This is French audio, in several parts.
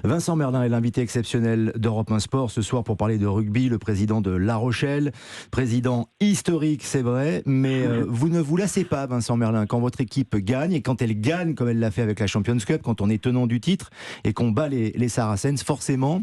Vincent Merlin est l'invité exceptionnel d'Europe 1 Sport ce soir pour parler de rugby, le président de La Rochelle, président historique c'est vrai, mais vous ne vous lassez pas Vincent Merlin quand votre équipe gagne, et quand elle gagne comme elle l'a fait avec la Champions Cup, quand on est tenant du titre et qu'on bat les Saracens, forcément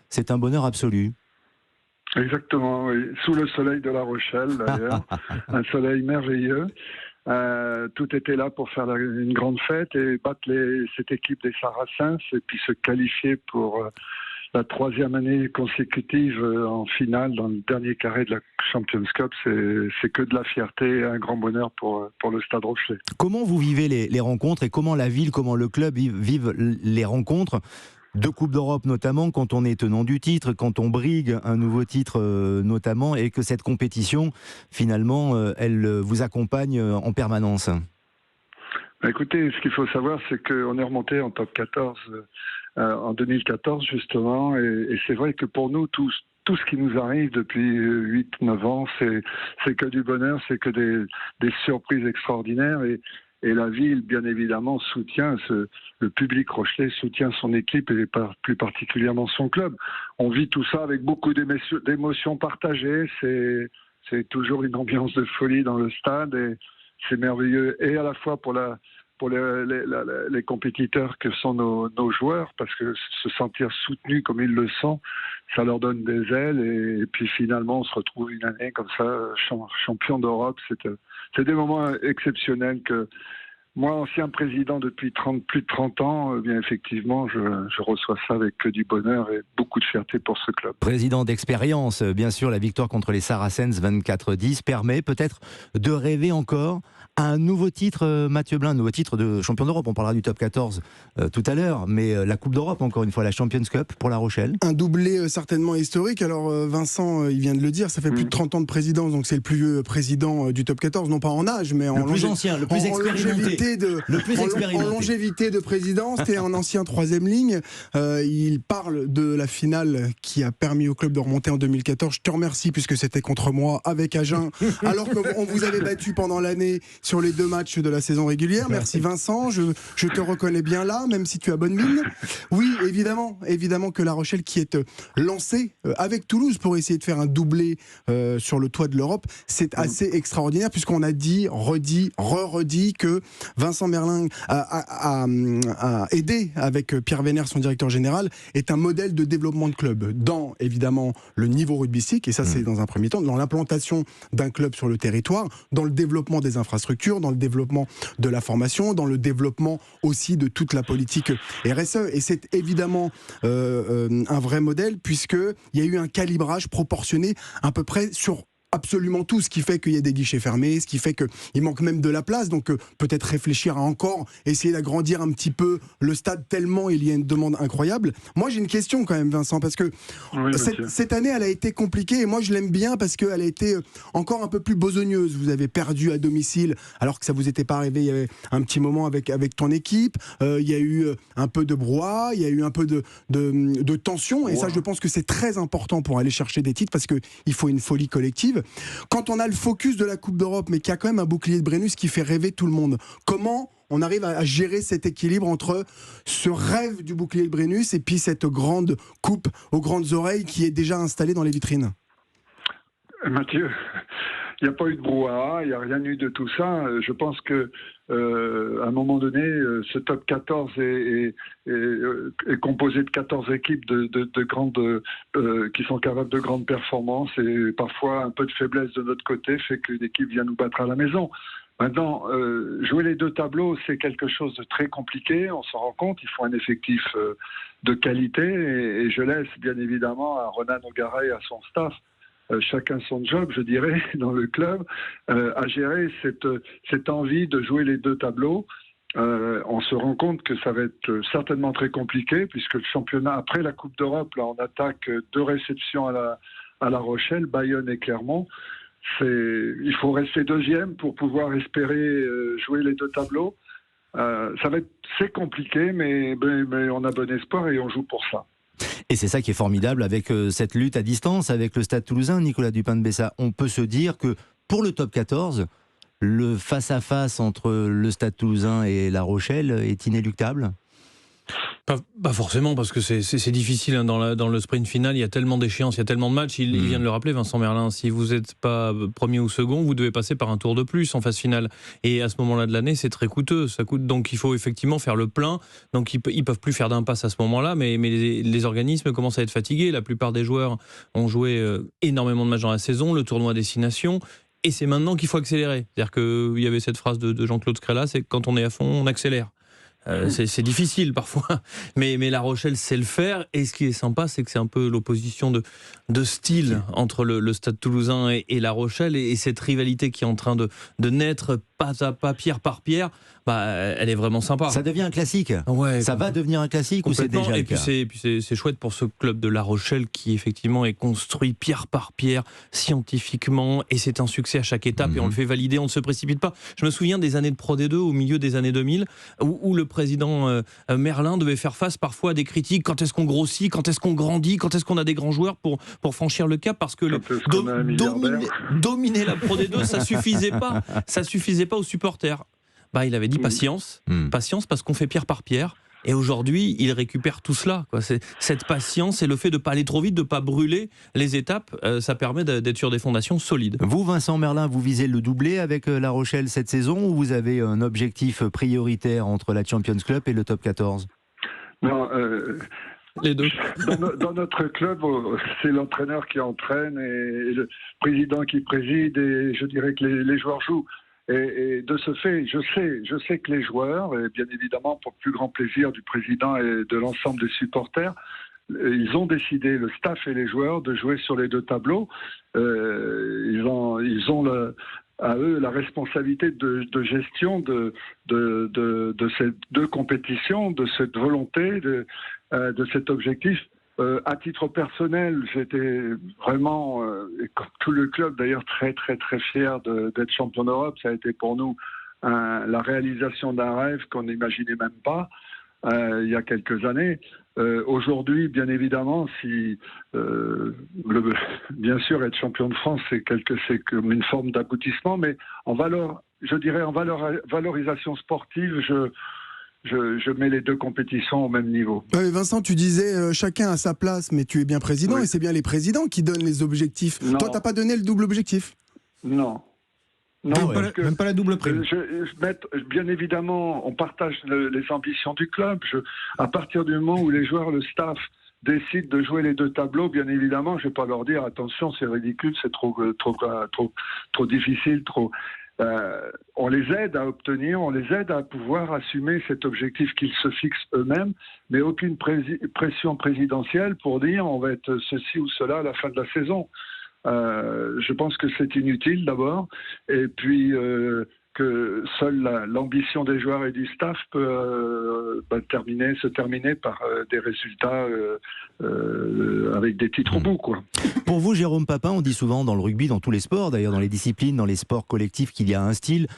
c'est un bonheur absolu. Exactement, oui. Sous le soleil de La Rochelle d'ailleurs, un soleil merveilleux. Tout était là pour faire une grande fête et battre cette équipe des Saracens et puis se qualifier pour la 3e année consécutive en finale dans le dernier carré de la Champions Cup. C'est que de la fierté et un grand bonheur pour le Stade Rochelais. Comment vous vivez les rencontres et comment la ville, comment le club vivent les rencontres de Coupe d'Europe notamment, quand on est tenant du titre, quand on brigue un nouveau titre notamment, et que cette compétition, finalement, elle vous accompagne en permanence? Écoutez, ce qu'il faut savoir, c'est qu'on est remonté en top 14 en 2014 justement, et c'est vrai que pour nous, tout ce qui nous arrive depuis 8-9 ans, c'est que du bonheur, c'est que des surprises extraordinaires, et la ville, bien évidemment, soutient le public rochelais soutient son équipe et plus particulièrement son club. On vit tout ça avec beaucoup d'émotions partagées. C'est toujours une ambiance de folie dans le stade et c'est merveilleux. Et à la fois pour les compétiteurs que sont nos joueurs, parce que se sentir soutenus comme ils le sont, ça leur donne des ailes. Et puis finalement, on se retrouve une année comme ça, champion d'Europe. C'est des moments exceptionnels que moi, ancien président depuis plus de 30 ans, bien effectivement, je reçois ça avec que du bonheur et beaucoup de fierté pour ce club. Président d'expérience, bien sûr, la victoire contre les Saracens 24-10 permet peut-être de rêver encore à un nouveau titre, Mathieu Blin, un nouveau titre de champion d'Europe. On parlera du top 14 tout à l'heure, mais la Coupe d'Europe, encore une fois, la Champions Cup pour La Rochelle. Un doublé certainement historique. Alors Vincent, il vient de le dire, ça fait plus de 30 ans de présidence, donc c'est le plus vieux président du top 14, non pas en âge, mais en ancien, le plus expérimenté. En longévité de présidence, et en ancien 3e ligne. Il parle de la finale qui a permis au club de remonter en 2014. Je te remercie puisque c'était contre moi avec Agen, alors qu'on vous avait battu pendant l'année sur les 2 matchs de la saison régulière. Merci Vincent, je te reconnais bien là, même si tu as bonne mine. Oui, évidemment que La Rochelle qui est lancée avec Toulouse pour essayer de faire un doublé sur le toit de l'Europe, c'est assez extraordinaire puisqu'on a dit, redit que Vincent Merlin a aidé avec Pierre Vénère, son directeur général, est un modèle de développement de club dans, évidemment, le niveau rugbystique, et ça c'est dans un premier temps, dans l'implantation d'un club sur le territoire, dans le développement des infrastructures, dans le développement de la formation, dans le développement aussi de toute la politique RSE. Et c'est évidemment un vrai modèle puisqu'il y a eu un calibrage proportionné à peu près sur absolument tout, ce qui fait qu'il y a des guichets fermés, ce qui fait qu'il manque même de la place, donc peut-être réfléchir à encore essayer d'agrandir un petit peu le stade tellement il y a une demande incroyable. Moi j'ai une question quand même Vincent, parce que cette année elle a été compliquée et moi je l'aime bien parce qu'elle a été encore un peu plus besogneuse. Vous avez perdu à domicile alors que ça vous était pas arrivé il y avait un petit moment avec ton équipe, il y a eu un peu de brouhaha, il y a eu un peu de tension, et ça je pense que c'est très important pour aller chercher des titres parce qu'il faut une folie collective. Quand on a le focus de la Coupe d'Europe, mais qu'il y a quand même un bouclier de Brennus qui fait rêver tout le monde, comment on arrive à gérer cet équilibre entre ce rêve du bouclier de Brennus et puis cette grande coupe aux grandes oreilles qui est déjà installée dans les vitrines? Mathieu, il n'y a pas eu de brouhaha, il n'y a rien eu de tout ça. Je pense que à un moment donné, ce top 14 est composé de 14 équipes de grandes, qui sont capables de grandes performances, et parfois un peu de faiblesse de notre côté fait qu'une équipe vient nous battre à la maison. Maintenant, jouer les 2 tableaux, c'est quelque chose de très compliqué, on s'en rend compte, il faut un effectif de qualité, et je laisse bien évidemment à Ronan O'Gara et à son staff chacun son job, je dirais, dans le club, à gérer cette envie de jouer les 2 tableaux. On se rend compte que ça va être certainement très compliqué, puisque le championnat, après la Coupe d'Europe, là, on attaque 2 réceptions à La Rochelle, Bayonne et Clermont. Il faut rester 2e pour pouvoir espérer jouer les 2 tableaux. C'est compliqué, mais on a bon espoir et on joue pour ça. Et c'est ça qui est formidable avec cette lutte à distance avec le Stade Toulousain, Nicolas Dupin-de-Bessa. On peut se dire que pour le top 14, le face-à-face entre le Stade Toulousain et La Rochelle est inéluctable? Pas forcément, parce que c'est difficile hein, dans le sprint final, il y a tellement d'échéances, il y a tellement de matchs, il vient de le rappeler Vincent Merlin, si vous n'êtes pas premier ou second, vous devez passer par un tour de plus en phase finale, et à ce moment-là de l'année c'est très coûteux, ça coûte, donc il faut effectivement faire le plein, donc ils peuvent plus faire d'impasse à ce moment-là, mais les organismes commencent à être fatigués, la plupart des joueurs ont joué énormément de matchs dans la saison, le tournoi destination, et c'est maintenant qu'il faut accélérer, c'est-à-dire qu'il y avait cette phrase de Jean-Claude Scrella, c'est que quand on est à fond, on accélère. C'est difficile parfois, mais La Rochelle sait le faire. Et ce qui est sympa, c'est que c'est un peu l'opposition de style entre le Stade Toulousain et La Rochelle, et cette rivalité qui est en train de naître pas à pas, pierre par pierre. Elle est vraiment sympa. Ça devient un classique. Ouais, ça va devenir un classique ou c'est déjà le cas ? Et puis c'est chouette pour ce club de La Rochelle qui effectivement est construit pierre par pierre, scientifiquement, et c'est un succès à chaque étape et on le fait valider, on ne se précipite pas. Je me souviens des années de Pro D2 au milieu des années 2000 où le président Merlin devait faire face parfois à des critiques. Quand est-ce qu'on grossit ? Quand est-ce qu'on grandit ? Quand est-ce qu'on a des grands joueurs pour franchir le cap ? Parce que dominer la Pro D2, ça suffisait pas aux supporters. Il avait dit patience, parce qu'on fait pierre par pierre. Et aujourd'hui, il récupère tout cela. Cette patience et le fait de ne pas aller trop vite, de ne pas brûler les étapes, ça permet d'être sur des fondations solides. Vous, Vincent Merlin, vous visez le doublé avec La Rochelle cette saison, ou vous avez un objectif prioritaire entre la Champions Club et le top 14 ? Non, les deux. Dans notre club, c'est l'entraîneur qui entraîne et le président qui préside, et je dirais que les joueurs jouent. Et de ce fait, je sais que les joueurs, et bien évidemment pour le plus grand plaisir du président et de l'ensemble des supporters, ils ont décidé, le staff et les joueurs, de jouer sur les deux tableaux. Ils ont à eux la responsabilité de gestion de ces deux compétitions, de cette volonté, de cet objectif. À titre personnel, j'étais vraiment, et comme tout le club d'ailleurs, très très très fier d'être champion d'Europe. Ça a été pour nous la réalisation d'un rêve qu'on n'imaginait même pas il y a quelques années. Aujourd'hui, bien évidemment, bien sûr, être champion de France, c'est comme une forme d'aboutissement, mais en valorisation sportive, je mets les deux compétitions au même niveau. Vincent, tu disais chacun a sa place, mais tu es bien président, et c'est bien les présidents qui donnent les objectifs. Non. Toi, tu n'as pas donné le double objectif ? Non. Même pas la double prime. Bien évidemment, on partage les ambitions du club. À partir du moment où les joueurs, le staff décident de jouer les deux tableaux, bien évidemment, je ne vais pas leur dire attention, c'est ridicule, c'est trop difficile, trop. On les aide à obtenir, on les aide à pouvoir assumer cet objectif qu'ils se fixent eux-mêmes, mais aucune pression présidentielle pour dire on va être ceci ou cela à la fin de la saison. Je pense que c'est inutile d'abord, et puis que seule l'ambition des joueurs et du staff peut se terminer par des résultats avec des titres au bout, quoi. Pour vous, Jérôme Papin, on dit souvent dans le rugby, dans tous les sports, d'ailleurs dans les disciplines, dans les sports collectifs, qu'il y a un style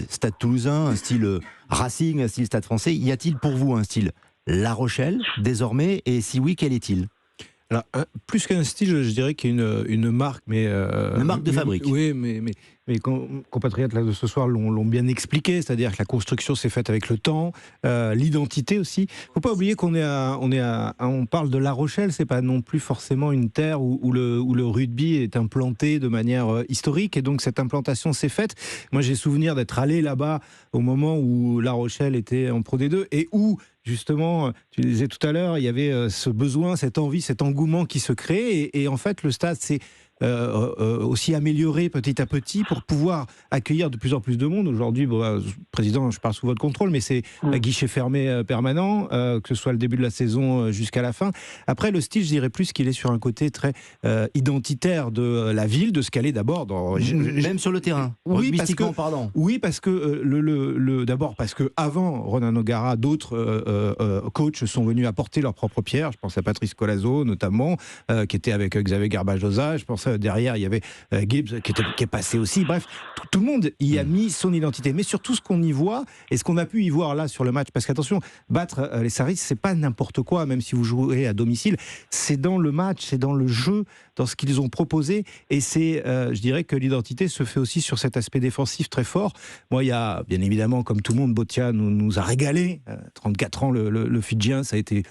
Stade Toulousain, un style Racing, un style Stade Français. Y a-t-il pour vous un style La Rochelle désormais, et si oui, quel est-il ? Alors, plus qu'un style, je dirais qu'il y a une marque, mais une marque de fabrique. Oui, mais mes compatriotes là de ce soir l'ont bien expliqué, c'est-à-dire que la construction s'est faite avec le temps, l'identité aussi. Faut pas oublier on parle de La Rochelle, c'est pas non plus forcément une terre où le rugby est implanté de manière historique, et donc cette implantation s'est faite. Moi, j'ai souvenir d'être allé là-bas au moment où La Rochelle était en Pro D2 et où justement, tu le disais tout à l'heure, il y avait ce besoin, cette envie, cet engouement qui se crée, et en fait le stade s'est aussi amélioré petit à petit pour pouvoir accueillir de plus en plus de monde. Aujourd'hui, président, je parle sous votre contrôle, mais c'est un guichet fermé permanent, que ce soit le début de la saison jusqu'à la fin. Après, le style, je dirais plus qu'il est sur un côté très identitaire de la ville, de ce qu'elle est d'abord. Même sur le terrain, oui, mystiquement parlant. Oui, parce que d'abord parce que avant Ronan O'Gara, d'autres coachs sont venus apporter leur propre pierre. Je pense à Patrice Colazo notamment, qui était avec Xavier Garbajosa. Je pense défense. Derrière, il y avait Gibbs qui est passé aussi. Bref, tout le monde y a mis son identité. Mais surtout, ce qu'on y voit, et ce qu'on a pu y voir là sur le match, parce qu'attention, battre les Saris, c'est pas n'importe quoi, même si vous jouez à domicile. C'est dans le match, c'est dans le jeu, dans ce qu'ils ont proposé. Et c'est, je dirais que l'identité se fait aussi sur cet aspect défensif très fort. Moi, il y a, bien évidemment, comme tout le monde, Botia nous a régalé. 34 ans, le Fidjien, ça a été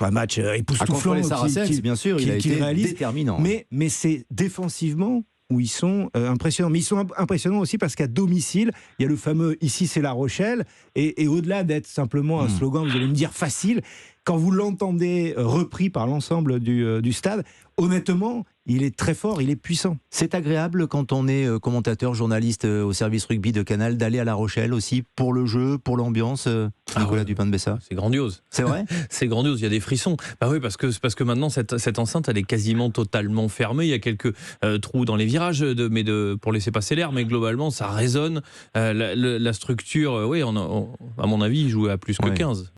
un match époustouflant. Contre les Saracens, bien sûr, il a été déterminant. Mais c'est défensivement où ils sont impressionnants. Mais ils sont impressionnants aussi parce qu'à domicile, il y a le fameux « ici c'est La Rochelle ». Et au-delà d'être simplement un slogan, vous allez me dire facile, quand vous l'entendez repris par l'ensemble du stade, honnêtement, il est très fort, il est puissant. C'est agréable quand on est commentateur, journaliste au service rugby de Canal, d'aller à La Rochelle aussi, pour le jeu, pour l'ambiance, Nicolas Dupin-de-Bessa. C'est grandiose. C'est vrai. C'est grandiose, il y a des frissons. Bah oui, parce que maintenant, cette enceinte, elle est quasiment totalement fermée. Il y a quelques trous dans les virages pour laisser passer l'air, mais globalement, ça résonne. La structure, oui, à mon avis, il jouait à plus que 15.